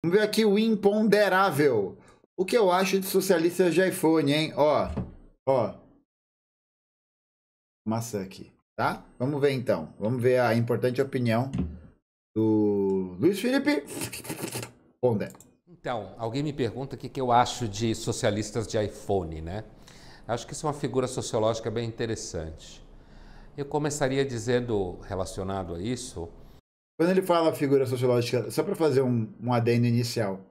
Vamos ver aqui o imponderável. O que eu acho de socialistas de iPhone, hein? Ó. Maçã aqui, tá? Vamos ver então. Vamos ver a importante opinião do Luiz Felipe Pondé. Então, alguém me pergunta o que eu acho de socialistas de iPhone, né? Acho que isso é uma figura sociológica bem interessante. Eu começaria dizendo, relacionado a isso... Quando ele fala figura sociológica, só para fazer um adendo inicial.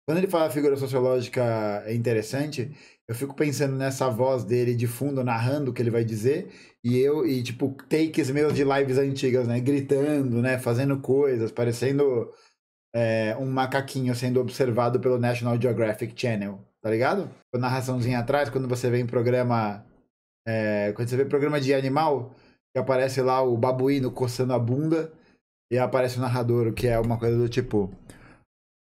Quando ele fala figura sociológica interessante, eu fico pensando nessa voz dele de fundo, narrando o que ele vai dizer, e tipo, takes meus de lives antigas, né? Gritando, né? Fazendo coisas, parecendo um macaquinho sendo observado pelo National Geographic Channel, tá ligado? Com narraçãozinha atrás, quando você vê em programa... quando você vê programa de animal, que aparece lá o babuíno coçando a bunda, e aparece o narrador, que é uma coisa do tipo...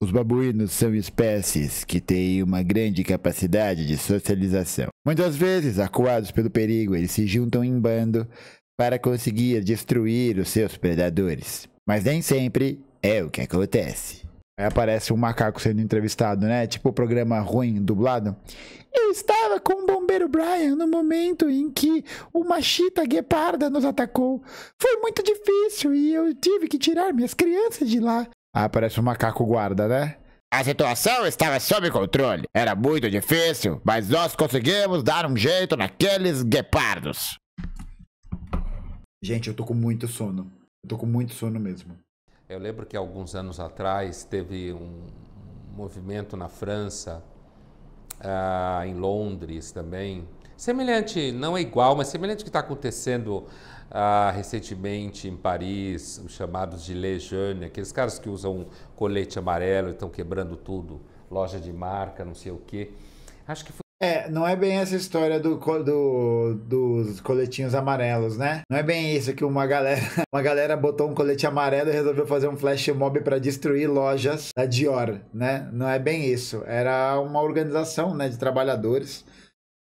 Os babuínos são espécies que têm uma grande capacidade de socialização. Muitas vezes, acuados pelo perigo, eles se juntam em bando para conseguir destruir os seus predadores. Mas nem sempre é o que acontece. Aí aparece um macaco sendo entrevistado, né? Tipo o programa ruim, dublado. Eu estava com o bombeiro Brian no momento em que uma chita gueparda nos atacou. Foi muito difícil e eu tive que tirar minhas crianças de lá. Ah, parece um macaco guarda, né? A situação estava sob controle. Era muito difícil, mas nós conseguimos dar um jeito naqueles guepardos. Gente, eu tô com muito sono. Eu tô com muito sono mesmo. Eu lembro que alguns anos atrás teve um movimento na França, em Londres também, semelhante, não é igual, mas semelhante ao que está acontecendo recentemente em Paris, os chamados Gilets jaunes, aqueles caras que usam colete amarelo e estão quebrando tudo, loja de marca, não sei o quê. Acho que foi... Não é bem essa história dos coletinhos amarelos, né? Não é bem isso que uma galera botou um colete amarelo e resolveu fazer um flash mob para destruir lojas da Dior, né? Não é bem isso. Era uma organização, né, de trabalhadores.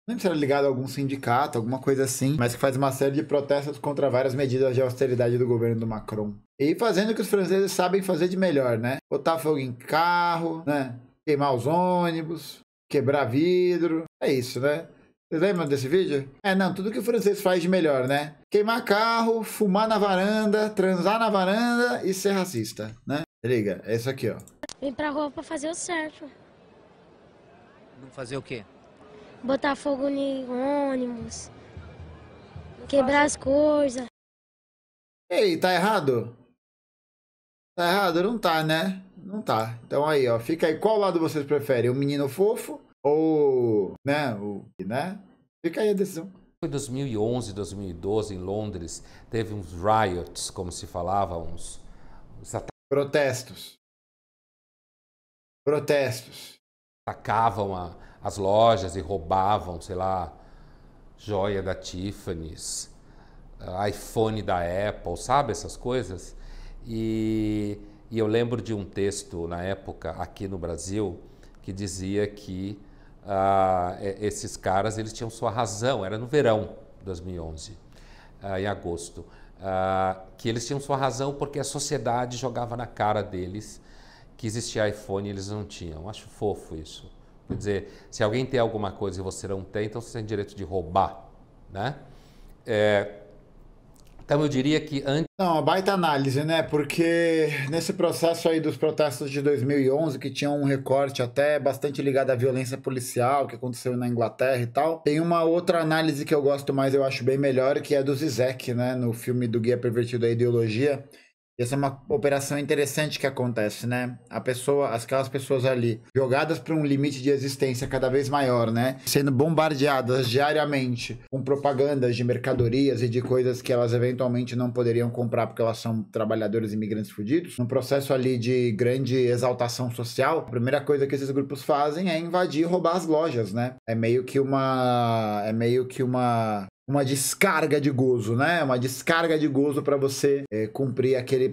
Não sei se era ligado a algum sindicato, alguma coisa assim, mas que faz uma série de protestos contra várias medidas de austeridade do governo do Macron. E fazendo o que os franceses sabem fazer de melhor, né? Botar fogo em carro, né? Queimar os ônibus, quebrar vidro. É isso, né? Vocês lembram desse vídeo? Não, tudo que o francês faz de melhor, né? Queimar carro, fumar na varanda, transar na varanda e ser racista, né? Liga, é isso aqui, ó. Vim pra rua pra fazer o certo. Não fazer o quê? Botar fogo em ônibus, quebrar as coisas. Ei, tá errado? Tá errado? Não tá, né? Não tá. Então aí, ó, fica aí. Qual lado vocês preferem? O menino fofo ou, né? Fica aí a decisão. Foi 2011, 2012 em Londres, teve uns riots, como se falava, uns protestos. Atacavam as lojas e roubavam, sei lá, joia da Tiffany's, iPhone da Apple, sabe essas coisas? E eu lembro de um texto na época aqui no Brasil que dizia que esses caras eles tinham sua razão, era no verão de 2011, em agosto, que eles tinham sua razão porque a sociedade jogava na cara deles que existia iPhone e eles não tinham. Acho fofo isso. Quer dizer, se alguém tem alguma coisa e você não tem, então você tem direito de roubar, né? Então eu diria que antes... Não, baita análise, né? Porque nesse processo aí dos protestos de 2011, que tinha um recorte até bastante ligado à violência policial, que aconteceu na Inglaterra e tal, tem uma outra análise que eu gosto mais, eu acho bem melhor, que é do Zizek, né? No filme do Guia Pervertido à Ideologia. Essa é uma operação interessante que acontece, né? Aquelas pessoas ali, jogadas para um limite de existência cada vez maior, né? Sendo bombardeadas diariamente com propagandas de mercadorias e de coisas que elas eventualmente não poderiam comprar porque elas são trabalhadores imigrantes fudidos. Num processo ali de grande exaltação social, a primeira coisa que esses grupos fazem é invadir e roubar as lojas, né? É meio que uma uma descarga de gozo, né? Uma descarga de gozo para você cumprir aquele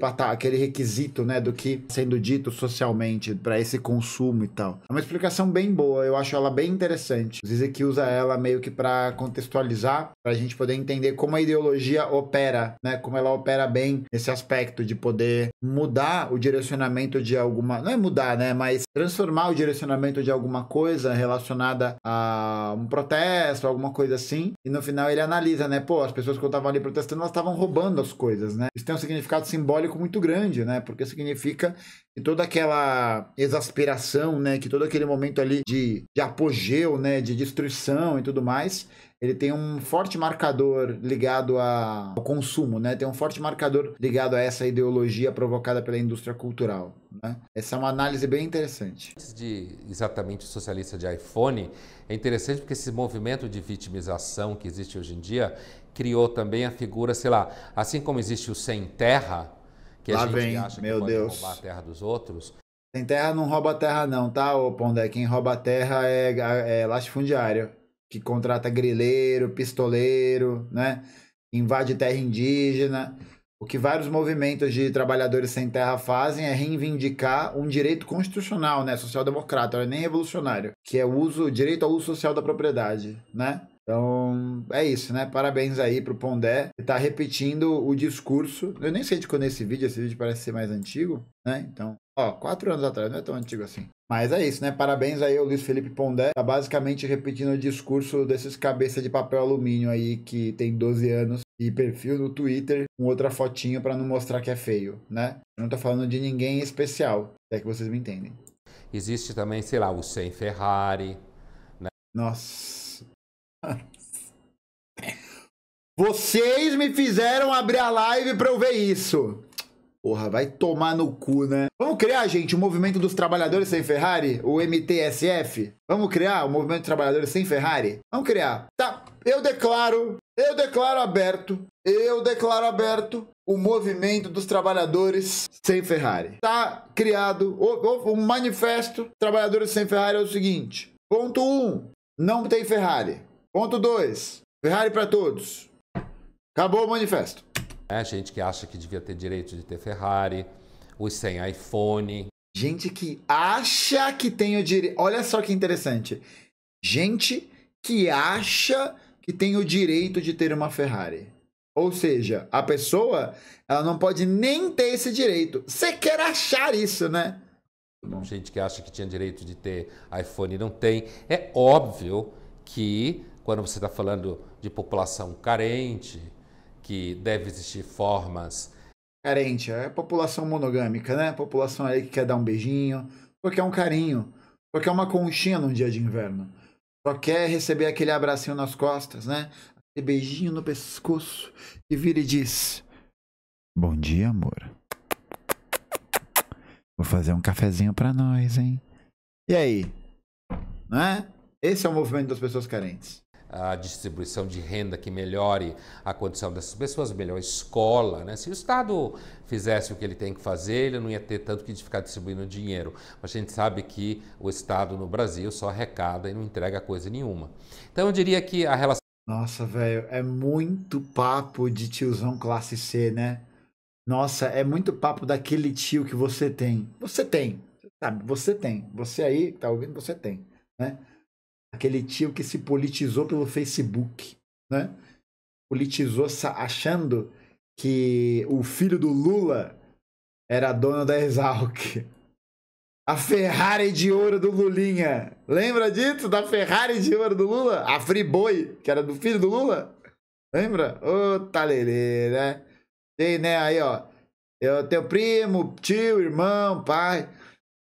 requisito, né? Do que sendo dito socialmente para esse consumo e tal. É uma explicação bem boa, eu acho ela bem interessante. O Zizek usa ela meio que para contextualizar, para a gente poder entender como a ideologia opera, né? Como ela opera bem nesse aspecto de poder mudar o direcionamento de alguma... Não é mudar, né? Mas transformar o direcionamento de alguma coisa relacionada a um protesto, alguma coisa assim. E no final ele analisa, né? Pô, as pessoas que estavam ali protestando, elas estavam roubando as coisas, né? Isso tem um significado simbólico muito grande, né? Porque significa que toda aquela exasperação, né? Que todo aquele momento ali de apogeu, né? De destruição e tudo mais, ele tem um forte marcador ligado ao consumo, né? Tem um forte marcador ligado a essa ideologia provocada pela indústria cultural, né? Essa é uma análise bem interessante. Antes de exatamente o socialista de iPhone, é interessante porque esse movimento de vitimização que existe hoje em dia criou também a figura, sei lá, assim como existe o sem terra, que a gente acha que pode roubar a terra dos outros. Sem terra não rouba a terra não, tá, ô Pondé? Quem rouba a terra é latifundiário, que contrata grileiro, pistoleiro, né? Invade terra indígena. O que vários movimentos de trabalhadores sem terra fazem é reivindicar um direito constitucional, né? Social-democrata, não é nem revolucionário, que é o direito ao uso social da propriedade, né? Então, é isso, né? Parabéns aí pro Pondé, que tá repetindo o discurso. Eu nem sei de quando é esse vídeo parece ser mais antigo, né? Então, 4 anos atrás, não é tão antigo assim. Mas é isso, né? Parabéns aí ao Luiz Felipe Pondé, tá basicamente repetindo o discurso desses cabeça de papel alumínio aí, que tem 12 anos e perfil no Twitter com outra fotinho pra não mostrar que é feio, né? Eu não tô falando de ninguém especial, é que vocês me entendem. Existe também, sei lá, o sem Ferrari, né? Nossa. Vocês me fizeram abrir a live pra eu ver isso. Porra, vai tomar no cu, né? Vamos criar, gente, o Movimento dos Trabalhadores Sem Ferrari? O MTSF? Vamos criar o Movimento dos Trabalhadores Sem Ferrari? Vamos criar. Tá, eu declaro aberto o Movimento dos Trabalhadores Sem Ferrari. Tá criado o manifesto Trabalhadores Sem Ferrari é o seguinte. Ponto 1, não tem Ferrari. Ponto 2, Ferrari para todos. Acabou o manifesto. É gente que acha que devia ter direito de ter Ferrari, os sem iPhone. Gente que acha que tem o direito... Olha só que interessante. Gente que acha que tem o direito de ter uma Ferrari. Ou seja, a pessoa, ela não pode nem ter esse direito. Você quer achar isso, né? Gente que acha que tinha direito de ter iPhone e não tem. É óbvio que quando você está falando de população carente, que deve existir formas... Carente, é população monogâmica, né? População aí que quer dar um beijinho, só quer um carinho, só quer uma conchinha num dia de inverno. Só quer receber aquele abracinho nas costas, né? Aquele beijinho no pescoço e vira e diz: bom dia, amor. Vou fazer um cafezinho pra nós, hein? E aí? Né? Esse é o movimento das pessoas carentes. A distribuição de renda que melhore a condição dessas pessoas, melhor escola, né? Se o Estado fizesse o que ele tem que fazer, ele não ia ter tanto que ficar distribuindo dinheiro. Mas a gente sabe que o Estado no Brasil só arrecada e não entrega coisa nenhuma. Então eu diria que a relação... Nossa, velho, é muito papo de tiozão classe C, né? Nossa, é muito papo daquele tio que você tem. Você tem, sabe? Você tem. Você aí que tá ouvindo, você tem, né? Aquele tio que se politizou pelo Facebook, né? Politizou achando que o filho do Lula era dono da Exalc. A Ferrari de ouro do Lulinha. Lembra disso? Da Ferrari de ouro do Lula? A Friboi, que era do filho do Lula? Lembra? Ô, talelê, né? Tem, né? Aí, ó. Eu tenho primo, tio, irmão, pai.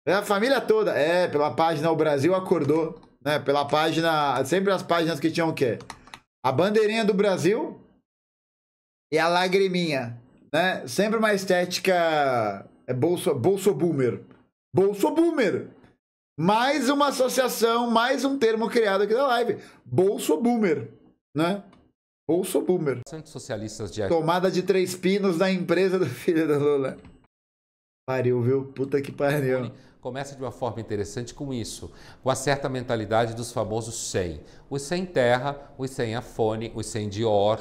É a família toda. É, pela página O Brasil Acordou. Né, pela página, sempre as páginas que tinham o quê? A bandeirinha do Brasil e a lagriminha, né? Sempre uma estética bolso boomer. Bolso boomer. Mais uma associação, mais um termo criado aqui na live. Bolso boomer, né? Bolso boomer. Socialistas de... Tomada de 3 pinos da empresa do filho do Lula. Pariu, viu? Puta que pariu. Começa de uma forma interessante com isso, com a certa mentalidade dos famosos 100. Os 100 Terra, os 100 iPhone, os 100 Dior,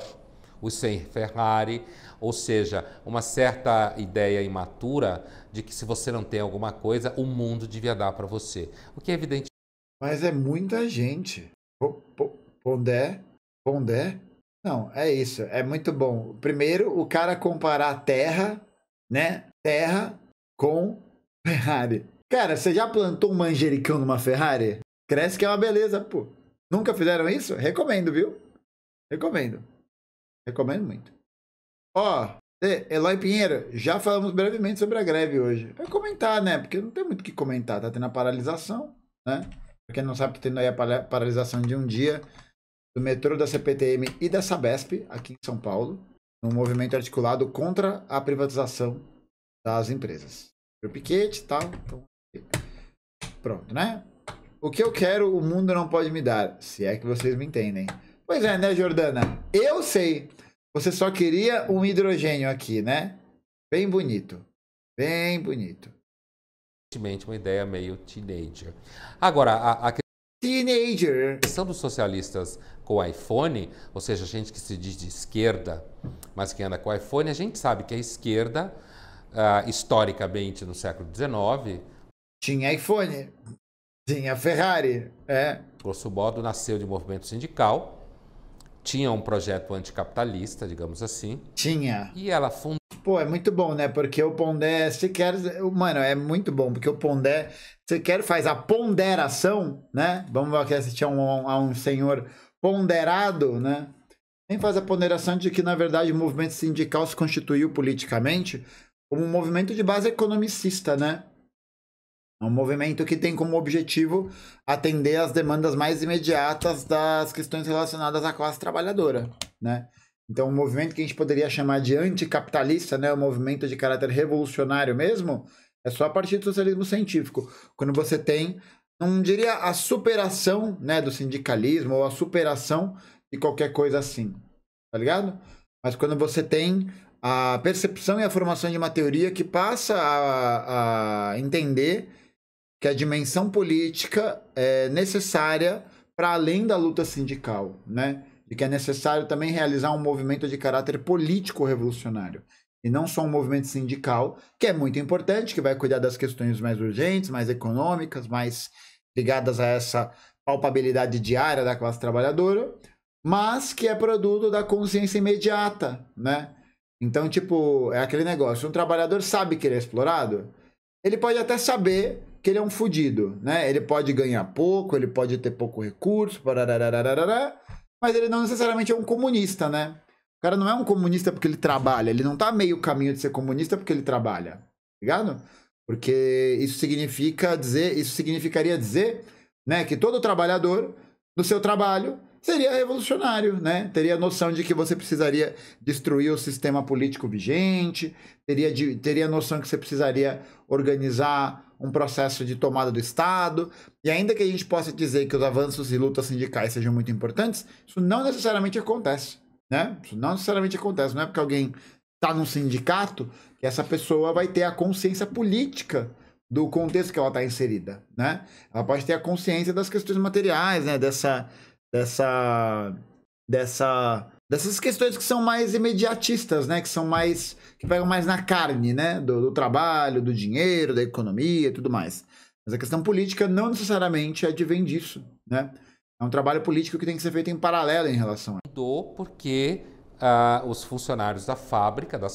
os 100 Ferrari, ou seja, uma certa ideia imatura de que se você não tem alguma coisa, o mundo devia dar para você. O que é evidente. Mas é muita gente. Pondé? Pondé? Não, é isso. É muito bom. Primeiro, o cara comparar a Terra, né? Terra com Ferrari. Cara, você já plantou um manjericão numa Ferrari? Cresce que é uma beleza, pô. Nunca fizeram isso? Recomendo, viu? Recomendo. Recomendo muito. Ó, Eloy Pinheiro, já falamos brevemente sobre a greve hoje. Vai comentar, né? Porque não tem muito o que comentar. Tá tendo a paralisação, né? Pra quem não sabe, tá tendo aí a paralisação de um dia do metrô, da CPTM e da Sabesp, aqui em São Paulo, num movimento articulado contra a privatização das empresas. O piquete e tal. Então, pronto, né? O que eu quero, o mundo não pode me dar. Se é que vocês me entendem. Pois é, né, Jordana? Eu sei. Você só queria um hidrogênio aqui, né? Bem bonito. Bem bonito. Uma ideia meio teenager. Agora, a Teenager. questão dos socialistas com o iPhone, ou seja, gente que se diz de esquerda, mas que anda com o iPhone, a gente sabe que a esquerda, historicamente no século XIX, tinha iPhone, tinha Ferrari, grosso modo, nasceu de movimento sindical, tinha um projeto anticapitalista, digamos assim. Tinha. E ela fundou. Pô, é muito bom, né? Porque o Pondé sequer... Mano, é muito bom, porque o Pondé sequer faz a ponderação, né? Vamos aqui assistir a um senhor ponderado, né? Nem faz a ponderação de que, na verdade, o movimento sindical se constituiu politicamente como um movimento de base economicista, né? É um movimento que tem como objetivo atender às demandas mais imediatas das questões relacionadas à classe trabalhadora, né? Então, um movimento que a gente poderia chamar de anticapitalista, né? Um movimento de caráter revolucionário mesmo, é só a partir do socialismo científico. Quando você tem, não diria a superação, né, do sindicalismo ou a superação de qualquer coisa assim, tá ligado? Mas quando você tem a percepção e a formação de uma teoria que passa a entender que a dimensão política é necessária para além da luta sindical, né? De que é necessário também realizar um movimento de caráter político revolucionário. E não só um movimento sindical, que é muito importante, que vai cuidar das questões mais urgentes, mais econômicas, mais ligadas a essa palpabilidade diária da classe trabalhadora, mas que é produto da consciência imediata, né? Então, tipo, é aquele negócio, um trabalhador sabe que ele é explorado, ele pode até saber que ele é um fudido, né? Ele pode ganhar pouco, ele pode ter pouco recurso, mas ele não necessariamente é um comunista, né? O cara não é um comunista porque ele trabalha, ele não tá meio caminho de ser comunista porque ele trabalha, tá ligado? Porque isso significaria dizer, né, que todo trabalhador, no seu trabalho, seria revolucionário, né? Teria a noção de que você precisaria destruir o sistema político vigente, teria a noção que você precisaria organizar um processo de tomada do Estado, e ainda que a gente possa dizer que os avanços e lutas sindicais sejam muito importantes, isso não necessariamente acontece, né? Isso não necessariamente acontece, não é porque alguém está num sindicato que essa pessoa vai ter a consciência política do contexto que ela está inserida, né? Ela pode ter a consciência das questões materiais, né? Dessas questões que são mais imediatistas, né? Que pegam mais na carne, né? Do trabalho, do dinheiro, da economia e tudo mais. Mas a questão política não necessariamente advém disso, né? É um trabalho político que tem que ser feito em paralelo em relação a... Porque os funcionários das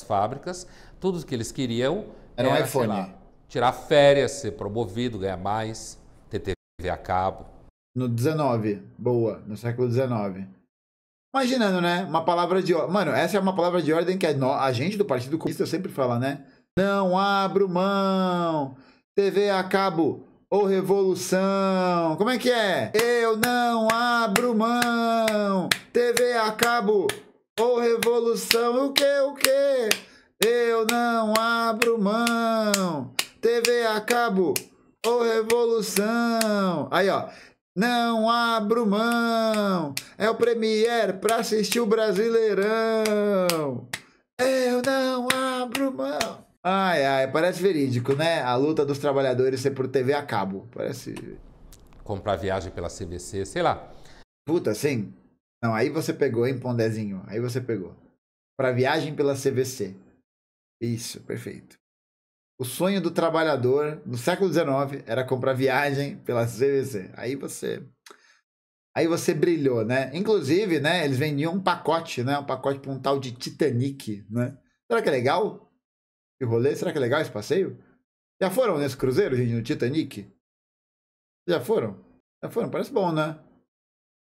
fábricas, tudo que eles queriam era um iPhone. Sei lá, tirar férias, ser promovido, ganhar mais, ter TV a cabo. No 19, boa, no século 19. Imaginando, né? Uma palavra de ordem. Mano, essa é uma palavra de ordem que a gente do Partido Comunista sempre fala, né? Não abro mão. TV a cabo ou revolução. Como é que é? Eu não abro mão. TV a cabo ou revolução. O quê? Eu não abro mão. TV a cabo ou revolução. Aí, ó. Não abro mão. É o Premiere pra assistir o Brasileirão. Eu não abro mão. Ai, ai, parece verídico, né? A luta dos trabalhadores ser por TV a cabo. Parece. Comprar viagem pela CVC, sei lá. Puta, sim. Não, aí você pegou, hein, Pondezinho? Aí você pegou. Pra viagem pela CVC. Isso, perfeito. O sonho do trabalhador no século XIX era comprar viagem pela CVC. Aí você brilhou, né? Inclusive, né, eles vendiam um pacote, né? Um pacote para um tal de Titanic, né? Será que é legal esse rolê? Será que é legal esse passeio? Já foram nesse cruzeiro, gente, no Titanic? Já foram? Já foram? Parece bom, né?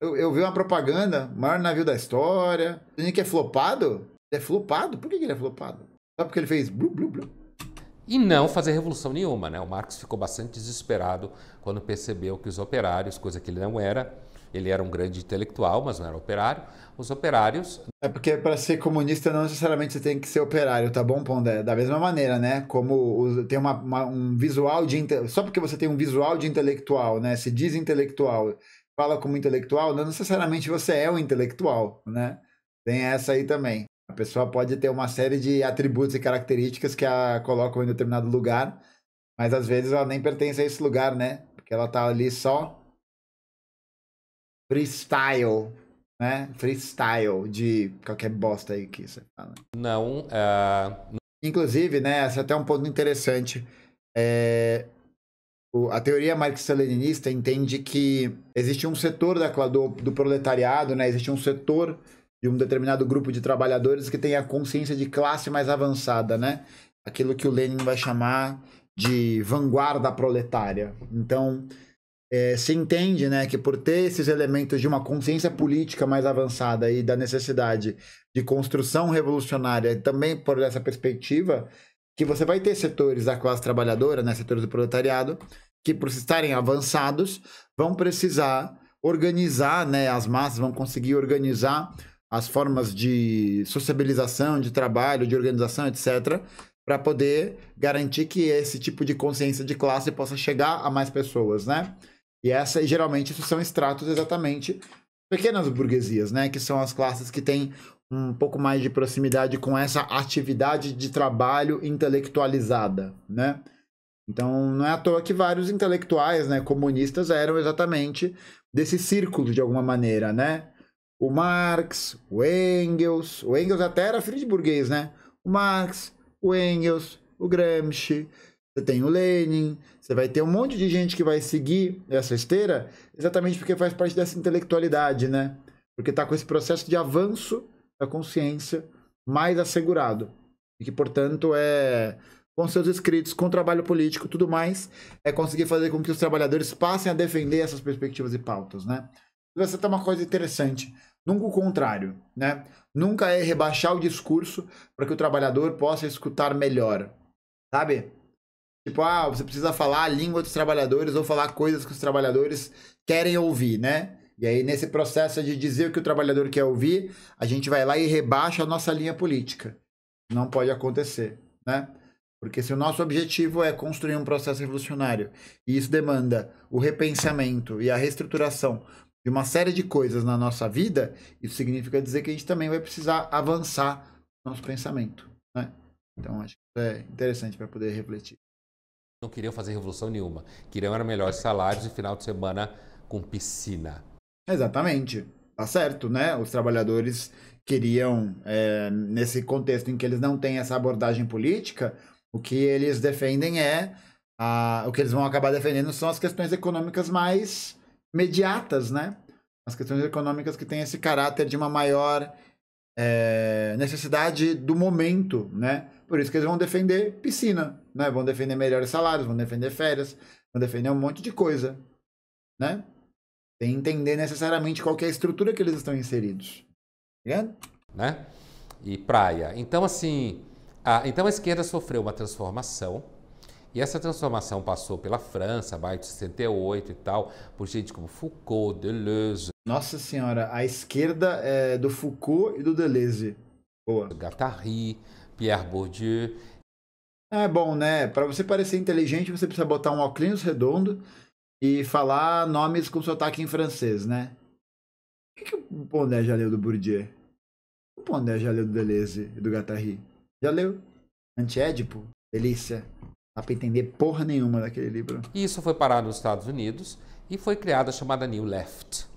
Eu vi uma propaganda, maior navio da história. Titanic é flopado? É flopado? Por que ele é flopado? Só porque ele fez blu, blu, blu. E não fazer revolução nenhuma, né? O Marx ficou bastante desesperado quando percebeu que os operários, coisa que ele não era, ele era um grande intelectual, mas não era operário, os operários... É porque para ser comunista não necessariamente você tem que ser operário, tá bom, Pondé? Da mesma maneira, né? Como tem um visual de... Só porque você tem um visual de intelectual, né? Se diz intelectual, fala como intelectual, não necessariamente você é um intelectual, né? Tem essa aí também. A pessoa pode ter uma série de atributos e características que a colocam em determinado lugar, mas às vezes ela nem pertence a esse lugar, né? Porque ela tá ali só freestyle, né? Freestyle de qualquer bosta aí que você fala. Não, Inclusive, né? Esse é até um ponto interessante. A teoria marxista-leninista entende que existe um setor do proletariado, né? Existe um setor de um determinado grupo de trabalhadores que tem a consciência de classe mais avançada, né? Aquilo que o Lenin vai chamar de vanguarda proletária. Então, se entende, né, que por ter esses elementos de uma consciência política mais avançada e da necessidade de construção revolucionária, também por essa perspectiva, que você vai ter setores da classe trabalhadora, né, setores do proletariado, que por estarem avançados, vão precisar organizar, né, as massas vão conseguir organizar as formas de sociabilização, de trabalho, de organização, etc., para poder garantir que esse tipo de consciência de classe possa chegar a mais pessoas, né? E geralmente, isso são estratos exatamente pequenas burguesias, né? Que são as classes que têm um pouco mais de proximidade com essa atividade de trabalho intelectualizada, né? Então, não é à toa que vários intelectuais, né, comunistas eram exatamente desse círculo, de alguma maneira, né? O Marx, o Engels até era filho de burguês, né? O Marx, o Engels, o Gramsci, você tem o Lenin, você vai ter um monte de gente que vai seguir essa esteira exatamente porque faz parte dessa intelectualidade, né? Porque está com esse processo de avanço da consciência mais assegurado. E que, portanto, com seus escritos, com trabalho político, tudo mais, é conseguir fazer com que os trabalhadores passem a defender essas perspectivas e pautas, né? Você tem uma coisa interessante. Nunca o contrário, né? Nunca é rebaixar o discurso para que o trabalhador possa escutar melhor, sabe? Tipo, você precisa falar a língua dos trabalhadores ou falar coisas que os trabalhadores querem ouvir, né? E aí, nesse processo de dizer o que o trabalhador quer ouvir, a gente vai lá e rebaixa a nossa linha política. Não pode acontecer, né? Porque se o nosso objetivo é construir um processo revolucionário e isso demanda o repensamento e a reestruturação de uma série de coisas na nossa vida, isso significa dizer que a gente também vai precisar avançar no nosso pensamento, né? Então, acho que isso é interessante para poder refletir. Não queriam fazer revolução nenhuma. Queriam era melhores salários e final de semana com piscina. Exatamente. Tá certo, né? Os trabalhadores queriam, nesse contexto em que eles não têm essa abordagem política, o que eles defendem o que eles vão acabar defendendo são as questões econômicas mais imediatas, né? As questões econômicas que têm esse caráter de uma maior necessidade do momento, né? Por isso que eles vão defender piscina, né? Vão defender melhores salários, vão defender férias, vão defender um monte de coisa, né? Sem entender necessariamente qual que é a estrutura que eles estão inseridos. Entendeu? Né? E praia. Então, assim, então a esquerda sofreu uma transformação, e essa transformação passou pela França, abaixo de 68 e tal, por gente como Foucault, Deleuze. Nossa senhora, a esquerda é do Foucault e do Deleuze. Boa. Guattari, Pierre Bourdieu. É bom, né? Para você parecer inteligente, você precisa botar um óculos redondo e falar nomes com sotaque em francês, né? O que o Pondé já leu do Bourdieu? O Pondé já leu do Deleuze e do Guattari? Já leu? Antiédipo? Delícia. Não dá pra entender porra nenhuma daquele livro. E isso foi parar nos Estados Unidos e foi criada a chamada New Left.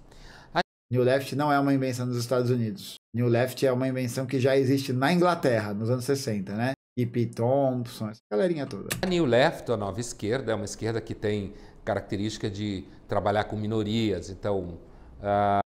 New Left não é uma invenção dos Estados Unidos. New Left é uma invenção que já existe na Inglaterra, nos anos 60, né? E.P. Thompson, essa galerinha toda. A New Left, a nova esquerda, é uma esquerda que tem característica de trabalhar com minorias. Então,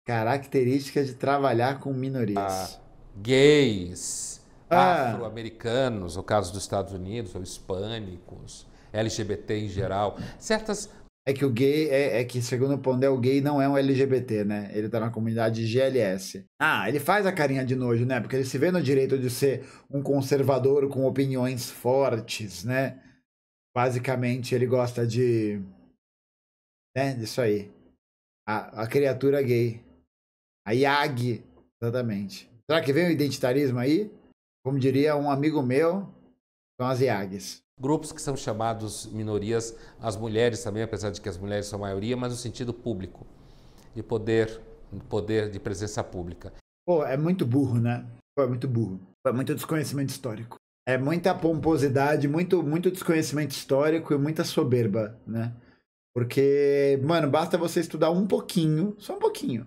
característica de trabalhar com minorias. Gays, afro-americanos, no caso dos Estados Unidos, ou hispânicos, LGBT em geral. Certas... É que o gay, é que segundo o Pondé, o gay não é um LGBT, né? Ele tá na comunidade GLS. Ele faz a carinha de nojo, né? Porque ele se vê no direito de ser um conservador com opiniões fortes, né? Basicamente, ele gosta de... né? Disso aí. A criatura gay. A YAG, exatamente. Será que vem o identitarismo aí? Como diria um amigo meu, são as YAGs. Grupos que são chamados minorias, as mulheres também, apesar de que as mulheres são a maioria, mas no sentido público, de poder de presença pública. Pô, é muito burro, né? Pô, é muito burro. É muito desconhecimento histórico. É muita pomposidade, muito desconhecimento histórico e muita soberba, né? Porque, mano, basta você estudar um pouquinho, só um pouquinho,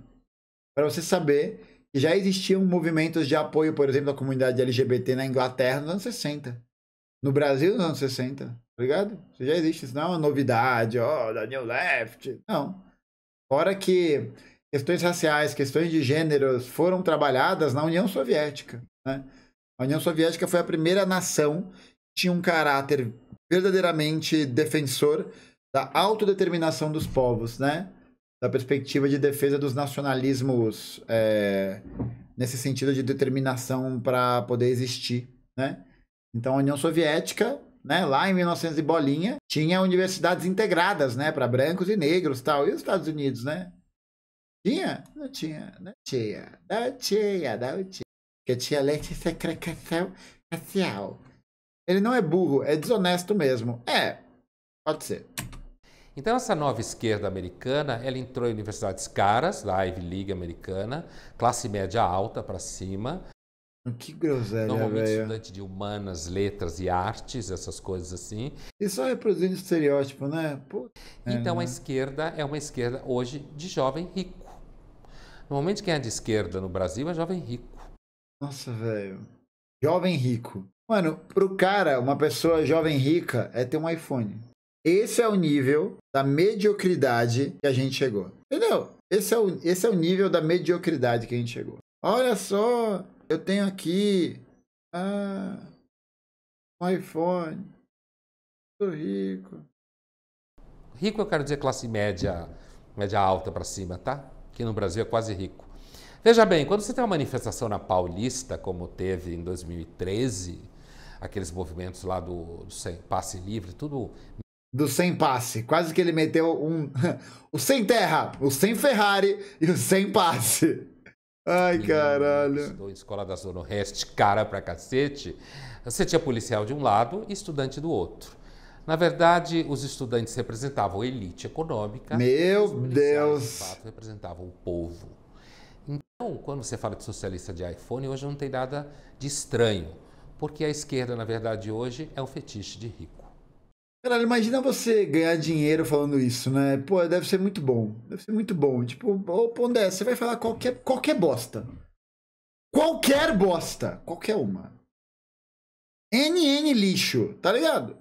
para você saber que já existiam movimentos de apoio, por exemplo, da comunidade LGBT na Inglaterra nos anos 60. No Brasil, nos anos 60, tá ligado? Isso já existe, isso não é uma novidade, da New Left. Não. Fora que questões raciais, questões de gêneros foram trabalhadas na União Soviética, né? A União Soviética foi a primeira nação que tinha um caráter verdadeiramente defensor da autodeterminação dos povos, né? Da perspectiva de defesa dos nacionalismos, nesse sentido de determinação para poder existir, né? Então, a União Soviética, né, lá em 1900 e bolinha, tinha universidades integradas, né, para brancos e negros e tal. E os Estados Unidos, né? Tinha? Não tinha. Não tinha. Porque tinha lei de segregação racial. Ele não é burro, é desonesto mesmo. Pode ser. Então, essa nova esquerda americana, ela entrou em universidades caras, da Ivy League americana, classe média alta para cima. Que groselha, normalmente velho. Estudante de humanas, letras e artes, essas coisas assim. E só reproduzindo estereótipo, né? Então a esquerda é uma esquerda hoje de jovem rico. Normalmente quem é de esquerda no Brasil é jovem rico. Nossa, velho. Jovem rico. Mano, pro cara, uma pessoa jovem rica é ter um iPhone. Esse é o nível da mediocridade que a gente chegou. Entendeu? Esse é o nível da mediocridade que a gente chegou. Olha só... Eu tenho aqui um iPhone. Sou rico. Rico eu quero dizer classe média alta para cima, tá? Que no Brasil é quase rico. Veja bem, quando você tem uma manifestação na Paulista, como teve em 2013, aqueles movimentos lá do sem passe livre, tudo... Do sem passe. Quase que ele meteu o sem terra, o sem Ferrari e o sem passe. Ai, caralho. Estudou em escola da Zona Oeste, cara pra cacete. Você tinha policial de um lado e estudante do outro. Na verdade, os estudantes representavam a elite econômica. Meu os policiais, Deus! de fato, representavam o povo. Então, quando você fala de socialista de iPhone, hoje não tem nada de estranho. Porque a esquerda, na verdade, hoje é um fetiche de rico. Caralho, imagina você ganhar dinheiro falando isso, né? Pô, deve ser muito bom. Deve ser muito bom. Tipo, ô Pondé, você vai falar qualquer bosta. Qualquer bosta. Qualquer uma. NN lixo, tá ligado?